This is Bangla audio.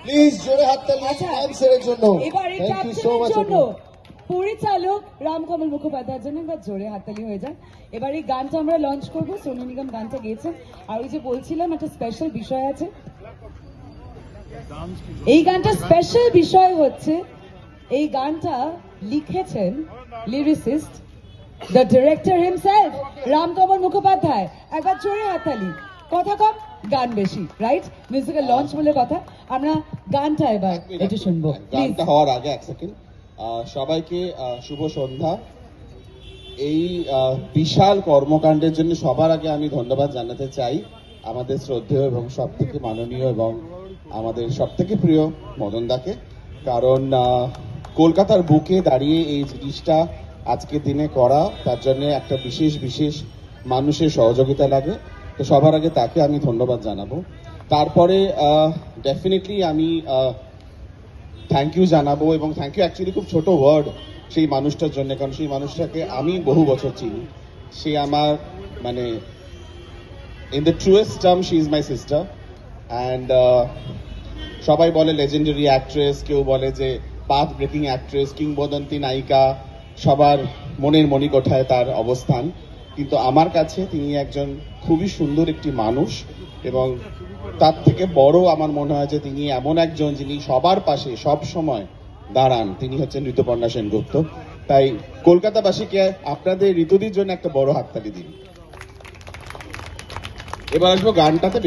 প্লিজ জোরে হাততালি ডান্সের জন্য। এবারে থ্যাংক ইউ সো মাচ। পরিচালক রামকমল মুখোপাধ্যায়ের জন্য এবার জোরে হাততালি হয়ে যায়। এবার এই গানটা আমরা লঞ্চ করবো, সোনু নিগম গানটা গেয়েছেন। আর ওই যে বলছিলাম একটা স্পেশাল বিষয় আছে, এই গানটা স্পেশাল বিষয় হচ্ছে এই গানটা লিখেছেন lyricist the director himself Ramkamal Mukhopadhyay. একবার জোরে হাততালি। কথা কম গান বেশি, রাইট? মিউজিক্যাল লঞ্চ বলে কথা। আমরা গানটা এবার একটু শুনবো। গানটা হওয়ার আগে এক সেকেন্ড, সবাইকে শুভ সন্ধ্যা। এই বিশাল কর্মকাণ্ডের জন্য সবার আগে আমি ধন্যবাদ জানাতে চাই আমাদের শ্রদ্ধেয় এবং সব থেকে মাননীয় এবং আমাদের সব থেকে প্রিয় মদনদাকে। কারণ কলকাতার বুকে দাঁড়িয়ে এই জিনিসটা আজকের দিনে করা, তার জন্য একটা বিশেষ বিশেষ মানুষের সহযোগিতা লাগে। তো সবার আগে তাকে আমি ধন্যবাদ জানাবো। তারপরে ডেফিনেটলি আমি থ্যাংক ইউ জানাবো, এবং থ্যাংক ইউ অ্যাকচুয়ালি খুব ছোট ওয়ার্ড সেই মানুষটার জন্য, কারণ সেই মানুষটাকে আমি বহু বছর চিনি। সে আমার মানে in the truest term she is my sister. And সবাই বলে লেজেন্ডারি অ্যাক্ট্রেস, কেউ বলে যে পাথ ব্রেকিং অ্যাক্ট্রেস, কিংবদন্তি নায়িকা, সবার মনের মণিকোঠায় তার অবস্থান। কিন্তু আমার কাছে তিনি একজন খুবই সুন্দর একটি মানুষ, এবং তার থেকে বড় আমার মনে হয় যে তিনি এমন একজন যিনি সবার পাশে সব সময় দাঁড়ান। তিনি হচ্ছেন ঋতুপর্ণা সেনগুপ্ত। তাই কলকাতাবাসীকে আপনাদের ঋতুদির জন্য একটা বড় হাততালি দিন। এবার আসবো গানটাতে।